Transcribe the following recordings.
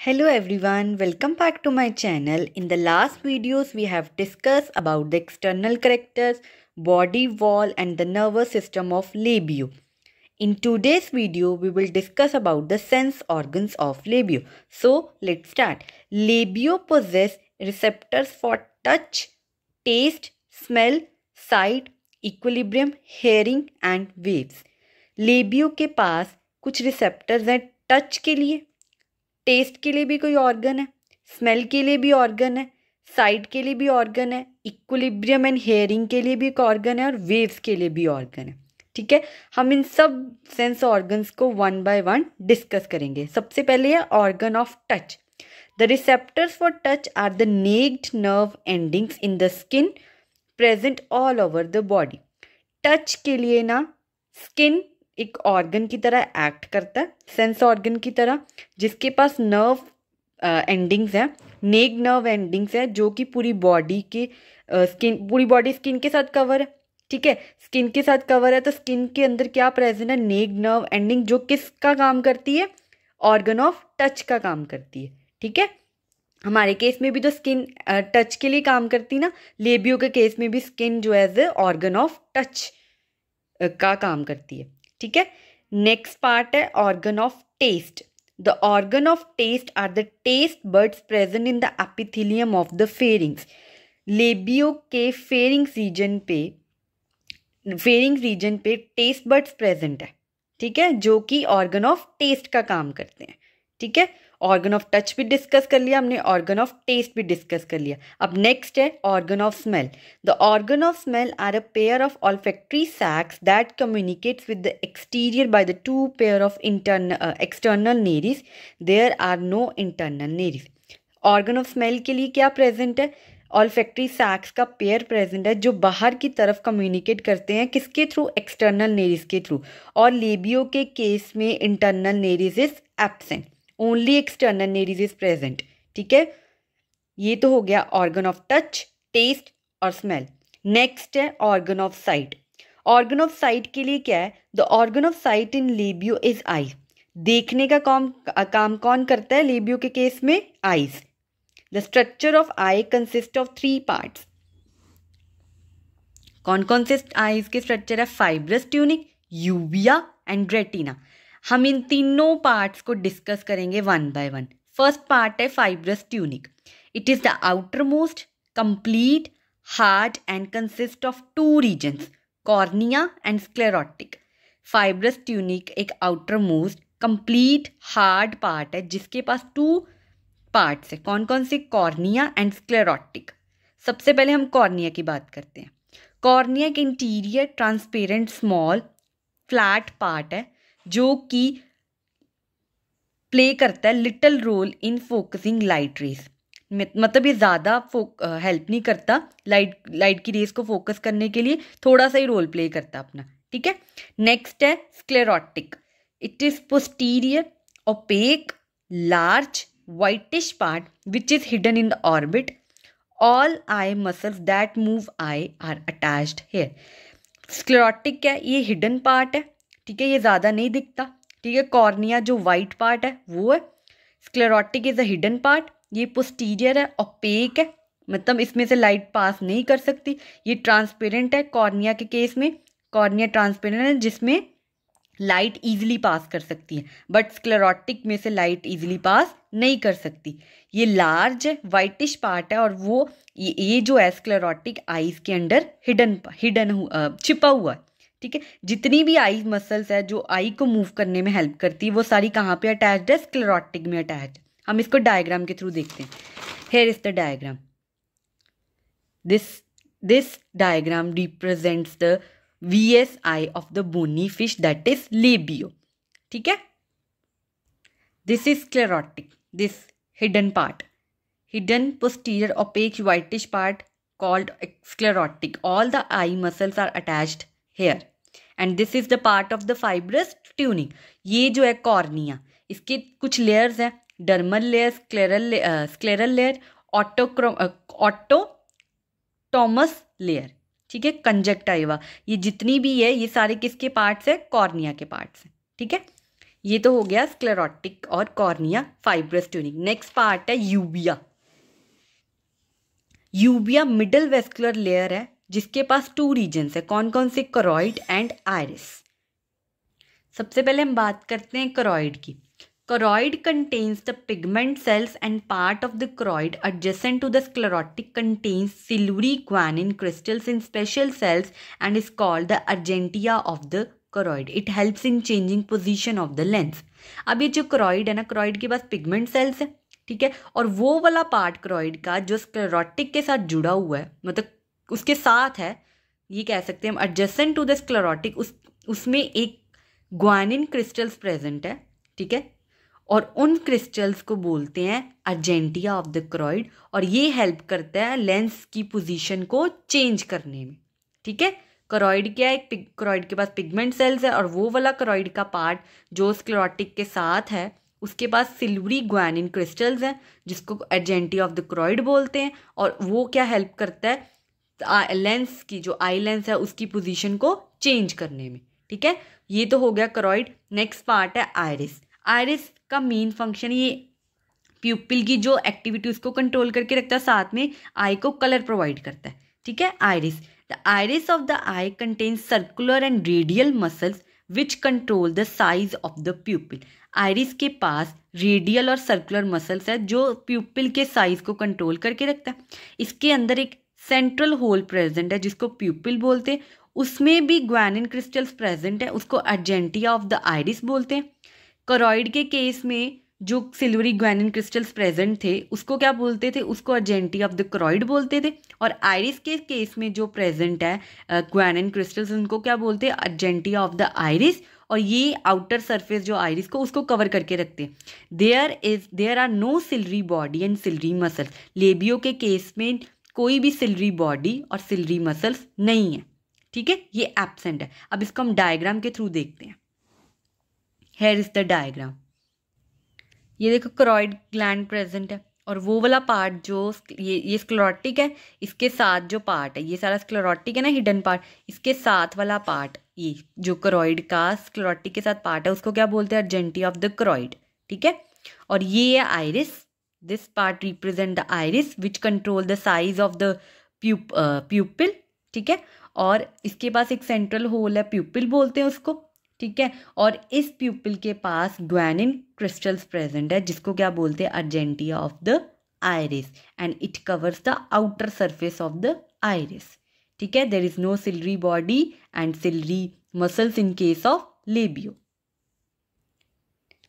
Hello everyone, welcome back to my channel. In the last videos we have discussed about the external characters, body wall and the nervous system of labio. In today's video we will discuss about the sense organs of labio. So let's start. Labio possess receptors for touch, taste, smell, sight, equilibrium, hearing and waves. Labio के पास कुछ receptors हैं touch के लिए, test के लिए भी कोई organ है, स्मेल के लिए भी ऑर्गन है, साइट के लिए भी ऑर्गन है, इक्विलिब्रियम एंड हेयरिंग के लिए भी एक ऑर्गन है और वेव्स के लिए भी ऑर्गन है. ठीक है, हम इन सब सेंस ऑर्गन्स को वन बाय वन डिस्कस करेंगे. सबसे पहले है organ of touch. The receptors for touch are the naked nerve endings in the skin present all over the body. Touch के लिए ना स्किन एक ऑर्गन की तरह एक्ट करता है, सेंस ऑर्गन की तरह, जिसके पास नर्व एंडिंग्स हैं, नेक नर्व एंडिंग्स है, जो कि पूरी बॉडी के पूरी बॉडी स्किन के साथ कवर है. ठीक है, स्किन के साथ कवर है तो स्किन के अंदर क्या प्रेजेंट है, नेक नर्व एंडिंग, जो किसका काम करती है, ऑर्गन ऑफ टच का काम करती है. ठीक है, हमारे केस में भी तो स्किन टच के लिए काम करती ना, लेबियो के केस में भी स्किन जो as a organ of touch का काम करती है. ठीक है, नेक्स्ट पार्ट है organ of taste. The organ of taste are the taste buds present in the epithelium of the pharynx. Labeo के फेरिंग्स रीजन पे टेस्ट बर्ड्स प्रेजेंट है. ठीक है, जो कि ऑर्गन ऑफ टेस्ट का काम करते हैं. ठीक है, ऑर्गन ऑफ टच भी डिस्कस कर लिया हमने, ऑर्गन ऑफ टेस्ट भी डिस्कस कर लिया. अब नेक्स्ट है organ of smell. The organ of smell are a pair of olfactory sacs that communicates with the exterior by the two pair of external nares. There are no internal nares. Organ of smell के लिए क्या present है, olfactory सैक्स का pair present है, जो बाहर की तरफ कम्युनिकेट करते हैं, किसके थ्रू, एक्सटर्नल नेरीज के थ्रू. और लेबियो के केस में internal Nereis is absent, only external Nereis is present. ठीक है, ये तो हो गया ऑर्गन ऑफ टच, टेस्ट और स्मेल. नेक्स्ट है organ of site. Organ of site के लिए क्या है, the organ of site in labio is I. देखने का काम कौन करता है लेबियो के केस में, eyes. The structure of eye consist of 3 parts. कौन कौन से आईज के स्ट्रक्चर है, fibrous tunic, uvea and retina. हम इन तीनों पार्ट्स को डिस्कस करेंगे one by one. First part है fibrous tunic. It is the outermost, complete, hard and consist of 2 regions, cornea and sclerotic. Fibrous tunic एक outermost, complete, hard part है, जिसके पास 2 पार्ट्स है. कौन कौन से, कॉर्निया एंड स्क्लेरोटिक. सबसे पहले हम कॉर्निया की बात करते हैं. कॉर्निया के interior transparent small flat part है, जो कि प्ले करता है little role in focusing light rays. मतलब ये ज़्यादा हेल्प नहीं करता लाइट की रेज को फोकस करने के लिए, थोड़ा सा ही रोल प्ले करता अपना. ठीक है, नेक्स्ट है sclerotic. It is posterior, opaque, large, whitish part which is hidden in the orbit. All eye muscles that move eye are attached here. Sclerotic क्या है, ये हिडन पार्ट है. ठीक है, ये ज़्यादा नहीं दिखता. ठीक है, कॉर्निया जो वाइट पार्ट है वो है. Sclerotic is a hidden part, ये पोस्टीरियर है, ओपेक है, मतलब इसमें से लाइट पास नहीं कर सकती. ये ट्रांसपेरेंट है कॉर्निया के केस में. कॉर्निया ट्रांसपेरेंट है जिसमें लाइट इजीली पास कर सकती है, बट स्क्लेरोटिक में से लाइट इजीली पास नहीं कर सकती. ये लार्ज है, वाइटिश पार्ट है, और वो ये जो है स्क्लेरोटिक आईज के अंडर हिडन छिपा हुआ है. ठीक है, जितनी भी आई मसल्स है जो आई को मूव करने में हेल्प करती है, वो सारी कहाँ पे अटैच्ड है, स्क्लेरोटिक में अटैच्ड. हम इसको डायग्राम के थ्रू देखते हैं. Here is the diagram. This diagram represents the VSI of the bony fish, that is labio. ठीक है, this is sclerotic, this hidden part, hidden posterior opaque whitish part called sclerotic. All the eye muscles are attached here and this is the part of the fibrous tuning. ये जो है cornea, इसके कुछ layers हैं, dermal layer, scleral layer, autotomous layer. ठीक है, conjunctiva, ये जितनी भी है ये सारे किसके पार्ट्स है, कॉर्निया के पार्ट्स हैं. ठीक है, ये तो हो गया स्क्लेरोटिक और cornea fibrous tunic. Next part है uvea. Uvea middle vascular layer है जिसके पास 2 रीजन्स है। कौन कौन से? Choroid and iris. सबसे पहले हम बात करते हैं करोइड की। Choroid contains the pigment cells and part of the choroid adjacent to the sclerotic contains silvery guanine crystals in special cells and is called the argentea of the choroid. It helps in changing position of the lens. अब ये जो choroid है ना, choroid के पास pigment cells है, ठीक है, और वो वाला पार्ट choroid का जो sclerotic के साथ जुड़ा हुआ है, मतलब उसके साथ है, ये कह सकते हैं हम adjacent to the sclerotic, उसमें एक ग्वानिन क्रिस्टल्स प्रेजेंट है, ठीक है, और उन क्रिस्टल्स को बोलते हैं अर्जेंटिया ऑफ द क्रोइड, और ये हेल्प करता है लेंस की पोजीशन को चेंज करने में, ठीक है। क्रोइड क्या है? क्रोइड के पास पिगमेंट सेल्स है और वो वाला क्रोइड का पार्ट जो स्क्लेरोटिक के साथ है उसके पास सिल्वरी ग्वानिन क्रिस्टल्स हैं जिसको अर्जेंटिया ऑफ द क्रोइड बोलते हैं, और वो क्या हेल्प करता है लेंस की, जो आई लेंस है उसकी पोजीशन को चेंज करने में, ठीक है। ये तो हो गया क्रोइड। नेक्स्ट पार्ट है आइरिस। आइरिस का मेन फंक्शन ये प्यूपिल की जो एक्टिविटी उसको कंट्रोल करके रखता है, साथ में आई को कलर प्रोवाइड करता है, ठीक है। Iris, the iris of the I contains circular and radial muscles which control the size of the प्यूपिल। Iris के पास रेडियल और सर्कुलर मसल्स है जो प्यूपिल के साइज को कंट्रोल करके रखता है। इसके अंदर एक सेंट्रल होल प्रेजेंट है जिसको प्यूपिल बोलते हैं, उसमें भी ग्वानिन क्रिस्टल्स प्रेजेंट है, उसको अर्जेंटिया ऑफ द आइरिस बोलते हैं। करोइड के केस में जो सिल्वरी ग्वानिन क्रिस्टल्स प्रेजेंट थे उसको क्या बोलते थे? उसको अर्जेंटिया ऑफ द करोइड बोलते थे। और आइरिस के केस में जो प्रेजेंट है ग्वानिन क्रिस्टल्स, उनको क्या बोलते हैं? Argentea of the iris. और ये आउटर सरफेस जो आइरिस को उसको कवर करके रखते हैं। There are no silvery body and silvery muscles. Labeo के केस में कोई भी सिल्वरी बॉडी और सिल्वरी मसल्स नहीं है, ठीक है, ये एब्सेंट है। अब इसको हम डायग्राम के थ्रू देखते हैं। Here is the diagram. ये देखो करोइड ग्लैंड प्रेजेंट है और वो वाला पार्ट जो ये स्क्लेरोटिक है, इसके साथ जो पार्ट है, ये सारा स्क्लेरोटिक है ना, हिडन पार्ट, इसके साथ वाला पार्ट, ये जो करोइड का स्क्लेरोटिक के साथ पार्ट है उसको क्या बोलते हैं? अर्जेंटिया ऑफ द करोइड, ठीक है। और ये है iris. This part represent the iris which control the size of the प्यूपिल, ठीक है। और इसके पास एक सेंट्रल होल है, प्यूपिल बोलते हैं उसको, ठीक है। और इस प्यूपिल के पास ग्वानिन क्रिस्टल्स प्रेजेंट है जिसको क्या बोलते हैं? Argentea of the iris, and it covers the outer surface of the iris, ठीक है। There is no silvery body and silvery muscles in case of Labeo.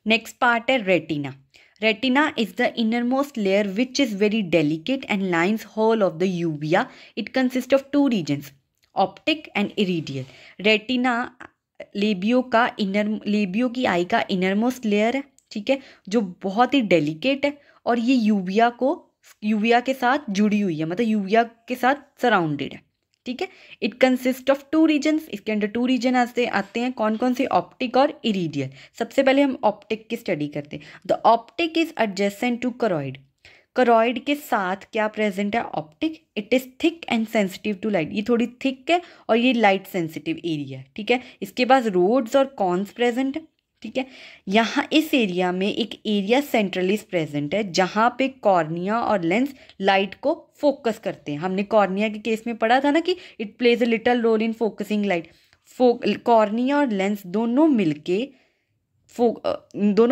Next part है retina. Retina is the innermost layer which is very delicate and lines whole of the uvea. It consists of 2 regions, optic and iridial. Retina labio की आई का innermost layer है, ठीक है, जो बहुत ही delicate है और ये यूविया के साथ जुड़ी हुई है, मतलब यूविया के साथ सराउंडेड है, ठीक है। It consist of 2 regions. इसके अंदर 2 रीजन आते हैं। कौन कौन से? ऑप्टिक और इरिडियल। सबसे पहले हम ऑप्टिक की स्टडी करते हैं। The optic is adjacent to choroid. Choroid के साथ क्या प्रेजेंट है? Optic. It is thick and sensitive to light. ये थोड़ी थिक है और ये लाइट सेंसिटिव एरिया है, ठीक है। इसके पास रोड्स और कॉन्स प्रेजेंट है, ठीक है। यहाँ इस एरिया में एक एरिया सेंट्रलिस प्रेजेंट है जहाँ पे कॉर्निया और लेंस लाइट को फोकस करते हैं। हमने कॉर्निया के केस में पढ़ा था ना कि it plays a little role in focusing light. Cornea और लेंस दोनों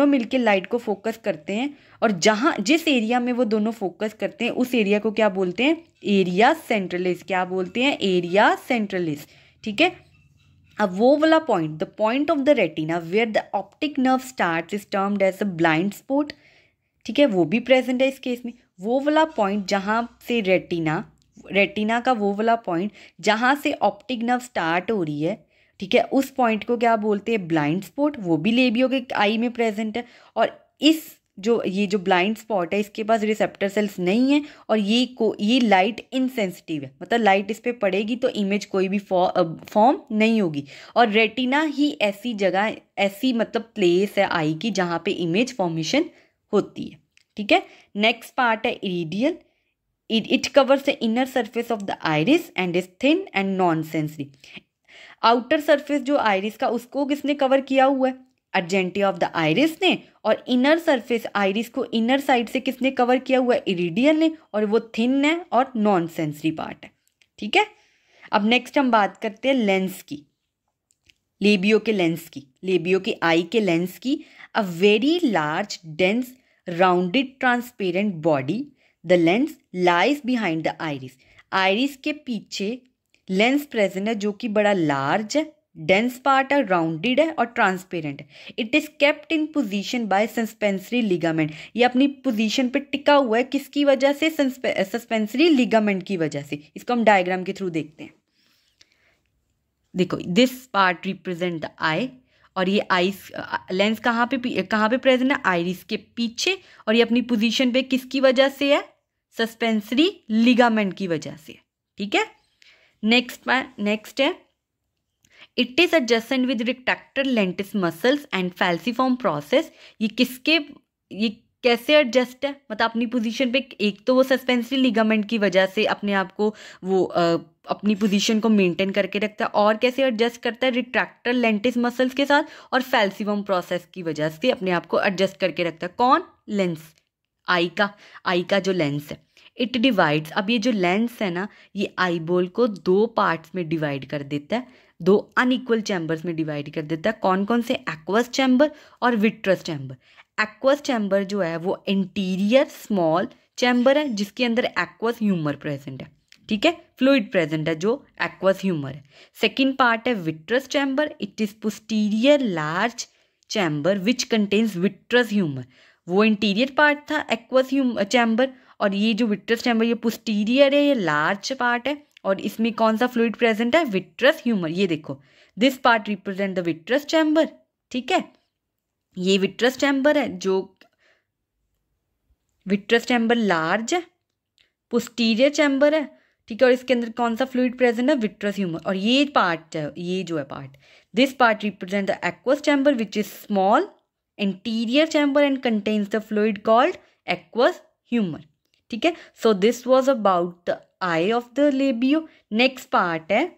मिलके लाइट को फोकस करते हैं, और जिस एरिया में वो दोनों फोकस करते हैं उस एरिया को क्या बोलते हैं? Area centralis. क्या बोलते हैं? एरिया सेंट्रलिस, ठीक है। अब वो वाला point, the point of the retina where the optic nerve starts is termed as a blind spot, ठीक है, वो भी प्रेजेंट है इस केस में। वो वाला पॉइंट जहाँ से रेटिना का वो वाला पॉइंट जहाँ से ऑप्टिक नर्व स्टार्ट हो रही है, ठीक है, उस पॉइंट को क्या बोलते हैं? Blind spot. वो भी लेबियो के आई में प्रेजेंट है। और ये जो ब्लाइंड स्पॉट है इसके पास रिसेप्टर सेल्स नहीं है और ये लाइट इनसेंसिटिव है, मतलब लाइट इस पे पड़ेगी तो इमेज कोई भी फॉर्म नहीं होगी। और रेटिना ही ऐसी जगह, ऐसी मतलब प्लेस है आई की जहाँ पे इमेज फॉर्मेशन होती है, ठीक है। नेक्स्ट पार्ट है iridial. It covers the inner surface of the iris and is thin and non sensory. Outer surface जो आइरिस का उसको किसने कवर किया हुआ है? अर्जेंटिया ऑफ द आइरिस ने, और इनर सरफेस आइरिस को इनर साइड से किसने कवर किया हुआ है, इरिडियल ने, और वो थिन है और नॉन सेंसरी पार्ट है। ठीक है, अब नेक्स्ट हम बात करते हैं लेंस की, लेबियो के लेंस की, लेबियो के आई के लेंस की। A very large dense rounded transparent body, the lens lies behind the iris. Iris के पीछे लेंस प्रेजेंट है जो कि बड़ा लार्ज है, डेंस पार्ट है, राउंडेड है और ट्रांसपेरेंट है। It is kept in position by suspensory ligament. ये अपनी पोजीशन पे टिका हुआ है किसकी वजह से, सस्पेंसरी लिगामेंट की वजह से। इसको हम डायग्राम के थ्रू देखते हैं। देखो, दिस पार्ट रिप्रेजेंट द आई, और ये आइस लेंस कहाँ पे प्रेजेंट है, आइरिस के पीछे, और ये अपनी पोजीशन पे किसकी वजह से है, सस्पेंसरी लिगामेंट की वजह से। ठीक है, नेक्स्ट है it is adjacent with retractor lentis muscles and falciform process. ये कैसे एडजस्ट है, मतलब अपनी पोजीशन पे, एक तो वो सस्पेंसरी लिगामेंट की वजह से अपने आप को वो अपनी पोजीशन को मेंटेन करके रखता है, और कैसे एडजस्ट करता है, रिट्रैक्टर लेंटिस मसल्स के साथ और फैल्सिफॉर्म प्रोसेस की वजह से अपने आप को एडजस्ट करके रखता है। कौन, लेंस, आई का जो लेंस है। इट डिवाइड्स, अब ये जो लेंस है ना, ये आईबॉल को दो पार्ट्स में डिवाइड कर देता है, दो अनइक्वल चैम्बर्स में डिवाइड कर देता है। कौन कौन से, एक्वस चैम्बर और विट्रस चैम्बर। एक्वस चैम्बर जो है वो इंटीरियर स्मॉल चैम्बर है जिसके अंदर एक्वस ह्यूमर प्रेजेंट है। ठीक है, फ्लूइड प्रेजेंट है जो एक्वस ह्यूमर है। सेकेंड पार्ट है vitreous chamber, it is posterior large chamber which contains vitreous humour. वो इंटीरियर पार्ट था एक्वस चैम्बर, और ये जो विट्रस चैम्बर ये पोस्टीरियर है, ये लार्ज पार्ट है, और इसमें कौन सा फ्लूइड प्रेजेंट है, विट्रस ह्यूमर। ये देखो, this part represent the vitreous chamber. ठीक है, ये विट्रस चैम्बर है, जो विट्रस चैम्बर लार्ज है, पोस्टीरियर चैम्बर है। ठीक है, और इसके अंदर कौन सा फ्लूइड प्रेजेंट है, विट्रस ह्यूमर। और ये पार्ट है, ये जो है part, this part represent the aqueous chamber which is small interior chamber and contains the fluid called aqueous humour. ठीक है, so this was about the eye of the Labeo. Next part है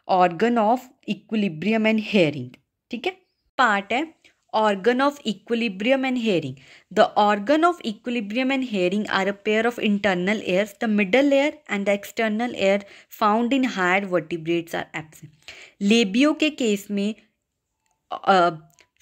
organ of equilibrium and hearing. ठीक है, part है organ of equilibrium and hearing. The organ of equilibrium and hearing are a pair of internal ears. The middle ear and the external ear found in higher vertebrates are absent. Labio के case में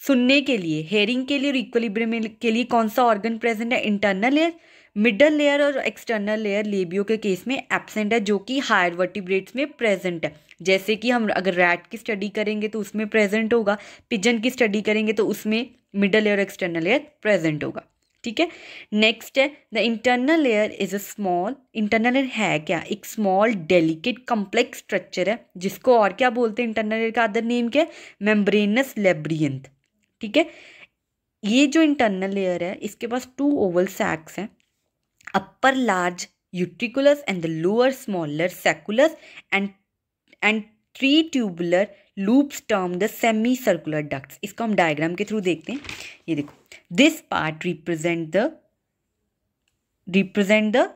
सुनने के लिए, hearing के लिए और equilibrium के लिए कौन सा ऑर्गन प्रेजेंट है, इंटरनल एयर। मिडल लेयर और एक्सटर्नल लेयर लेबियो के केस में एब्सेंट है, जो कि हायर वर्टिब्रेट्स में प्रेजेंट है। जैसे कि हम अगर रैट की स्टडी करेंगे तो उसमें प्रेजेंट होगा, पिजन की स्टडी करेंगे तो उसमें मिडल लेयर और एक्सटर्नल लेयर प्रेजेंट होगा। ठीक है, नेक्स्ट है the internal layer is a small, internal layer है क्या, एक स्मॉल डेलिकेट कॉम्प्लेक्स स्ट्रक्चर है जिसको और क्या बोलते हैं, इंटरनल लेयर का अदर नेम क्या है, मेम्ब्रेनस लेब्रियंथ। ठीक है, ये जो इंटरनल लेयर है इसके पास टू ओवल सैक्स हैं, upper large utriculus and the lower smaller sacculus and three tubular loops term the semicircular ducts. इसको हम डायग्राम के थ्रू देखते हैं। ये देखो, this part represent the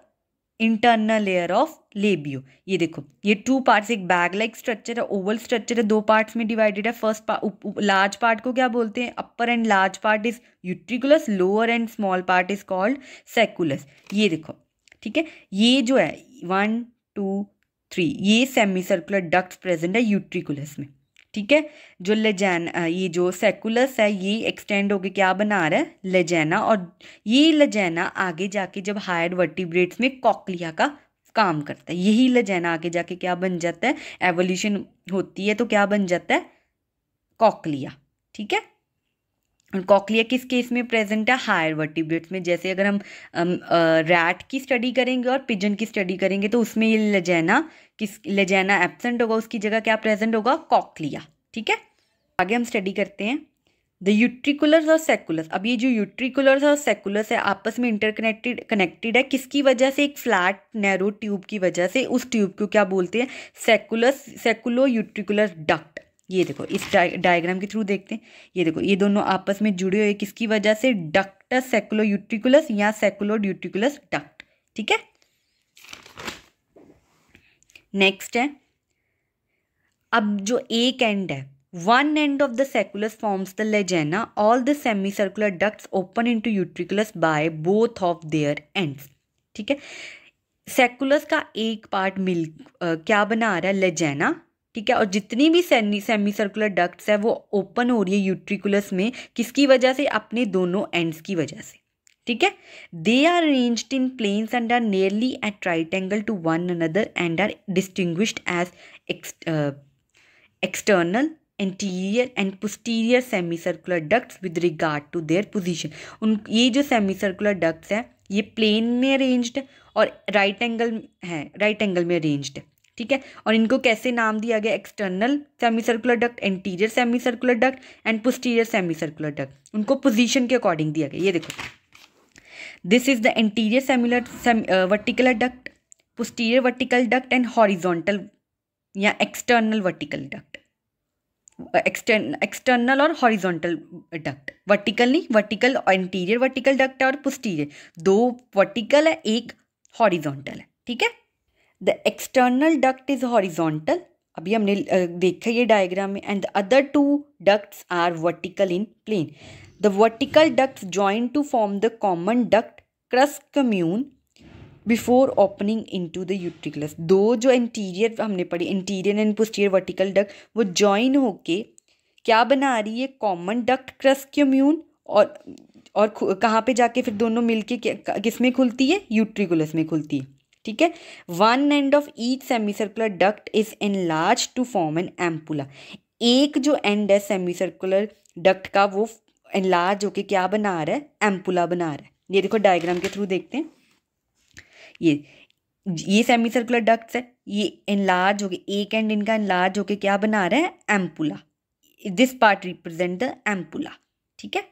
internal layer of labio. ये देखो, ये टू पार्ट्स, एक बैग लाइक स्ट्रक्चर है, ओवल स्ट्रक्चर है, दो पार्ट्स में डिवाइडेड है। फर्स्ट लार्ज पार्ट को क्या बोलते हैं, upper and large part is utriculus, lower and small part is called sacculus. ये देखो, ठीक है, ये जो है 1 2 3 ये सेमी सर्कुलर डक्ट्स प्रेजेंट है यूट्रिकुलस में। ठीक है, जो लेजैना, ये जो सेकुलस है ये एक्सटेंड होके क्या बना रहा है, लेजैना, और ये लेजैना आगे जाके जब हायर वर्टिब्रेट्स में कॉक्लिया का काम करता है, यही लेजैना आगे जाके क्या बन जाता है, एवोल्यूशन होती है तो क्या बन जाता है, कॉक्लिया। ठीक है, कॉक्लिया किस केस में प्रेजेंट है, हायर वर्टिब्रेट्स में। जैसे अगर हम रैट की स्टडी करेंगे और पिजन की स्टडी करेंगे तो उसमें ये लेजैना एब्सेंट होगा, उसकी जगह क्या प्रेजेंट होगा, कॉक्लिया। ठीक है, आगे हम स्टडी करते हैं द यूट्रिकुलर्स और सेकुलस। अब ये जो यूट्रिकुलर्स और सेकुलस है आपस में कनेक्टेड है, किसकी वजह से, एक फ्लैट नैरो ट्यूब की वजह से। उस ट्यूब को क्या बोलते हैं, सेकुलो यूट्रिकुलर डक्ट। ये देखो, इस डायग्राम के थ्रू देखते हैं। ये देखो, ये दोनों आपस में जुड़े हुए किसकी वजह से, डक्टस सेकुलो यूट्रिकुलस या सेकुलो यूट्रिकुलस डक्ट। ठीक है, नेक्स्ट है, अब जो एक एंड है One end of the sacculus forms the legena. All the semicircular ducts open into utriculus by both of their ends. ठीक है, सैकुलस का एक पार्ट मिल क्या बना रहा है, लेजेना. ठीक है, और जितनी भी सेमी सर्कुलर डक्ट्स है वो ओपन हो रही है यूट्रिकुलस में. किसकी वजह से? अपने दोनों एंड्स की वजह से. ठीक है, they are arranged in planes and are nearly at right angle to one another and are distinguished as external, anterior and posterior semi circular ducts with regard to their position. ये जो semi circular ducts है ये plane में arranged है और right angle में arranged है. ठीक है, और इनको कैसे नाम दिया गया? External semi circular duct, anterior semi circular duct and posterior semi circular duct. उनको पोजीशन के अकॉर्डिंग दिया गया. ये देखो, this is the anterior वर्टिकुलर duct, posterior vertical duct and horizontal या एक्सटर्नल वर्टिकल डक्ट. एक्सटर्नल और हॉरिजॉन्टल डक्ट. वर्टिकल नहीं, vertical interior vertical duct और पोस्टीरियर. दो वर्टिकल है, एक हॉरिजॉन्टल है. ठीक है, the external duct is horizontal. अभी हमने देखा ये डायग्राम में. And the other two ducts are vertical in plane. The vertical ducts join to form the common duct crus commune before opening into the utriculus. दो जो anterior हमने पढ़ी, anterior and posterior vertical duct, वो join होके क्या बना रही है? Common duct crus commune. और कहाँ पे जाके फिर दोनों मिलके किस में खुलती है? यूट्रिकुलस में खुलती है. ठीक है, one end of each semi circular duct is enlarge to form an ampulla. एक जो एंड है सेमी सर्कुलर डक्ट का वो एनलार्ज होके क्या बना रहा है? एम्पुला बना रहा है. ये देखो डायग्राम के थ्रू देखते हैं. ये सेमी सर्कुलर डक्ट्स है, ये एनलार्ज हो गए, एक एंड इनका एनलार्ज होके क्या बना रहा है? Ampulla. This part represent the ampulla. ठीक है,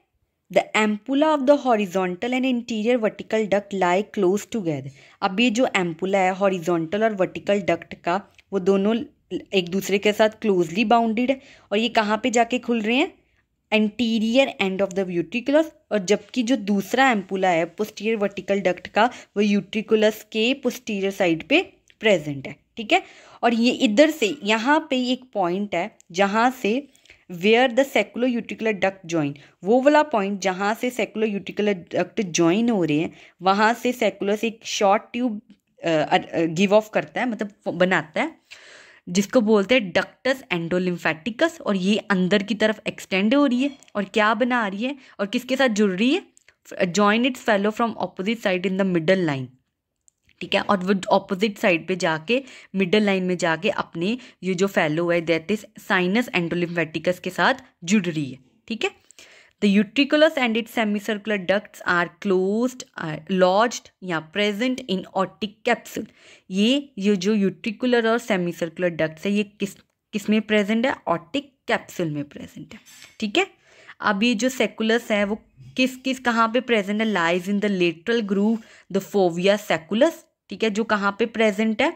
the ampulla of the horizontal and interior vertical duct lie close together. अब ये जो एम्पुला है हॉरिजॉन्टल और वर्टिकल डक्ट का, वो दोनों एक दूसरे के साथ क्लोजली बाउंडेड है. और ये कहाँ पे जाके खुल रहे हैं? Anterior end of the utriculus. और जबकि जो दूसरा एम्पुला है पोस्टीरियर वर्टिकल डक्ट का, वो यूट्रिकुलस के पोस्टीरियर साइड पे प्रेजेंट है. ठीक है, और ये इधर से यहाँ पे एक पॉइंट है जहाँ से where the saccular utricular duct join, वो वाला पॉइंट जहाँ से सेकुलर यूट्रिकुलर डक्ट जॉइन हो रहे हैं, वहाँ से सेकुलस एक शॉर्ट ट्यूब गिव ऑफ करता है, मतलब बनाता है, जिसको बोलते हैं डक्टस एंडोलिम्फेटिकस. और ये अंदर की तरफ एक्सटेंड हो रही है और क्या बना रही है और किसके साथ जुड़ रही है? Join it's fellow from opposite side in the middle line. ठीक है, और वो ऑपोजिट साइड पे जाके मिडल लाइन में जाके अपने ये जो फेलो है दैट इज साइनस एंडोलिम्फेटिकस के साथ जुड़ रही है. ठीक है, the utriculus and its semicircular ducts are closed, lodged या प्रेजेंट इन ऑटिक कैप्सूल. ये जो यूट्रिकुलर और सेमीसर्कुलर डक्ट्स है ये किस में प्रेजेंट है? ऑटिक कैप्सूल में प्रेजेंट है. ठीक है, अब ये जो सेकुलस है वो किस कहाँ पे प्रेजेंट है? Lies in the lateral groove the fovea sacculus. ठीक है, जो कहाँ पे प्रेजेंट है?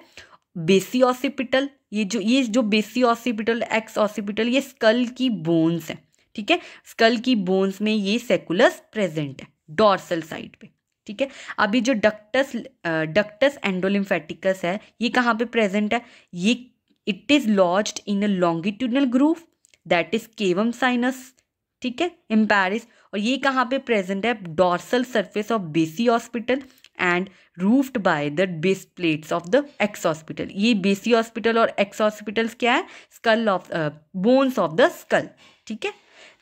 बेसी ऑसिपिटल. ये जो बेसी ऑसिपिटल, एक्स ऑसिपिटल, ये स्कल की बोन्स है. ठीक है, स्कल की बोन्स में ये सेकुलस प्रेजेंट है डॉर्सल साइड पे. ठीक है, अभी जो डक्टस एंडोलिम्फेटिकस है ये कहाँ पे प्रेजेंट है? ये it is lodged in a longitudinal groove that is cavum sinus. ठीक है, इम्पैरिस. और ये कहाँ पे प्रेजेंट है? Dorsal surface of basi occipital and roofed by the base plates of the ex occipital. ये बेसी हॉस्पिटल और एक्स हॉस्पिटल्स क्या है? Skull of bones of the skull. ठीक है,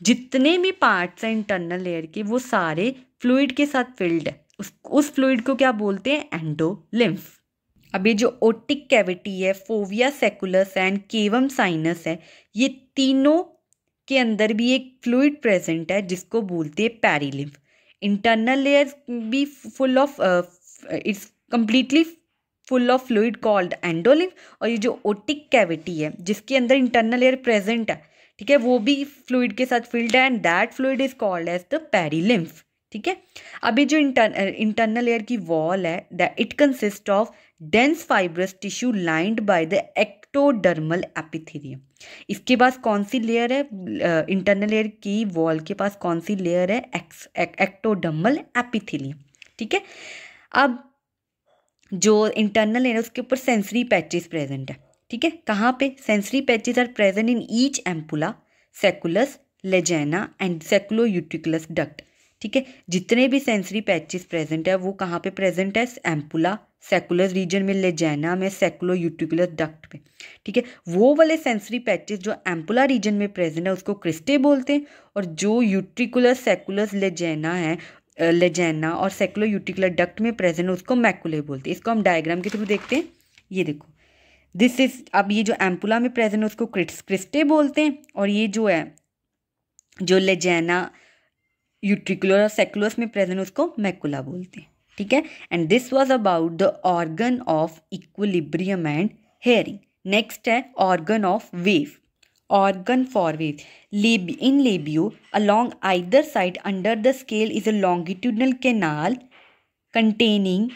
जितने भी पार्ट्स हैं इंटरनल लेयर के वो सारे फ्लूइड के साथ फिल्ड है. उस फ्लूइड को क्या बोलते हैं? एंडोलिम्फ. अब ये जो ओटिक कैविटी है, फोविया सेकुलस एंड केवम साइनस है, ये तीनों के अंदर भी एक फ्लूइड प्रेजेंट है जिसको बोलते हैं पेरिलिम्फ. इंटरनल लेयर भी full of its completely full of fluid called endolymph. और ये जो ओटिक कैविटी है जिसके अंदर इंटरनल लेयर प्रेजेंट है, ठीक है, वो भी फ्लूइड के साथ फिल्ड है and that fluid is called as the perilymph. ठीक है, अभी जो इंटरनल लेयर की वॉल है that it consist of dense fibrous tissue lined by the ectodermal epithelium. इसके पास कौन सी लेयर है? इंटरनल लेयर की वॉल के पास कौन सी लेयर है? Ectodermal epithelium. ठीक है, अब जो इंटरनल लेयर है उसके ऊपर सेंसरी पैचेस प्रेजेंट है. ठीक है, कहाँ पे? Sensory patches are present in each ampulla sacculus, lagena and sacculoutriculus duct. ठीक है, जितने भी सेंसरी पैचेस प्रेजेंट है वो कहाँ पे प्रेजेंट है? एम्पुला, सेकुलस रीजन में, लेजेना में, सेकुलोयूट्रिकुलस डक्ट में। ठीक है, वो वाले सेंसरी पैचेस जो एम्पुला रीजन में प्रेजेंट है उसको क्रिस्टे बोलते हैं, और जो यूट्रिकुलस, सेकुलस, लेजेना है, लेजेना और सेकुलोयूट्रिकुलर डक्ट में प्रेजेंट है उसको मैकुले बोलते हैं। इसको हम डायग्राम के थ्रू देखते हैं। ये देखो, दिस इज, अब ये जो एम्पुला में प्रेजेंट है उसको क्रिस्टे बोलते हैं, और ये जो है जो लेजेना, यूट्रिकुलर और सेकुलस में प्रेजेंट उसको मैकुला बोलते हैं। ठीक है, and this was about the organ of equilibrium and hearing. Next है organ of wave. Organ for wave. In labio, along either side under the scale is a longitudinal canal containing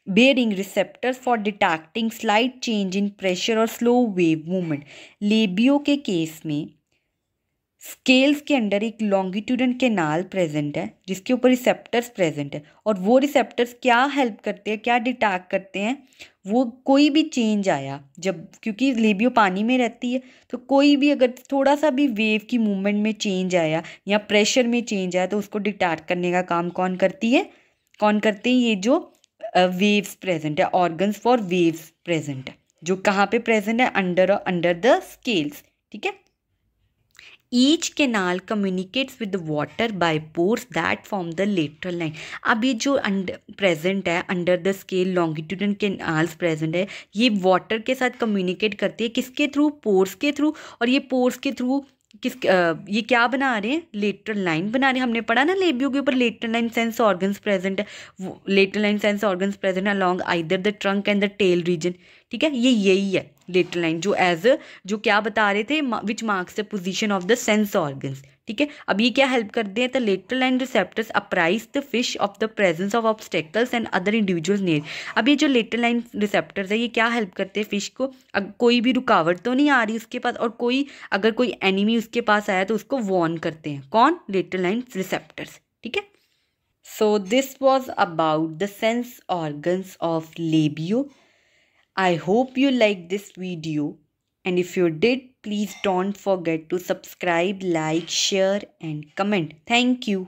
bearing receptors for detecting slight change in pressure और slow wave movement. Labio के case में scales के under एक longitudinal canal present है जिसके ऊपर receptors present है, और वो रिसेप्टर्स क्या हेल्प करते हैं, क्या डिटेक्ट करते हैं? वो कोई भी चेंज आया जब, क्योंकि लेबियो पानी में रहती है, तो कोई भी अगर थोड़ा सा भी वेव की मूवमेंट में चेंज आया या प्रेशर में चेंज आया तो उसको डिटेक्ट करने का काम कौन करती है? कौन करते हैं? ये जो वेव्स प्रेजेंट है, ऑर्गन्स फॉर वेव्स प्रेजेंट है, जो कहाँ पे प्रेजेंट है? Under the scales. ठीक है, each canal communicates with water by pores that form the lateral line. अब ये जो प्रेजेंट है under the scale longitudinal canals present है, ये वाटर के साथ कम्युनिकेट करती है, किसके थ्रू? पोर्स के थ्रू। और ये पोर्स के थ्रू ये क्या बना रहे हैं? लेटरल लाइन बना रहे हैं। हमने पढ़ा ना लेबियो के ऊपर lateral line sense organs present है, lateral line sense organs present along either the trunk and the tail region. ठीक है, ये यही है लेटरल लाइन, जो जो क्या बता रहे थे, which marks the position of the sense organs. ठीक है, अब ये क्या हेल्प करते हैं? The lateral line receptors apprise the fish of the presence of obstacles and other individuals near. अब ये जो लेटरल लाइन रिसेप्टर्स है ये क्या हेल्प करते हैं फिश को? कोई भी रुकावट तो नहीं आ रही उसके पास, और कोई अगर कोई एनिमी उसके पास आया तो उसको वार्न करते हैं। कौन? Lateral line receptors. ठीक है, so this was about the sense organs of labio. I hope you liked this video, and if you did, please don't forget to subscribe, like, share and comment. Thank you.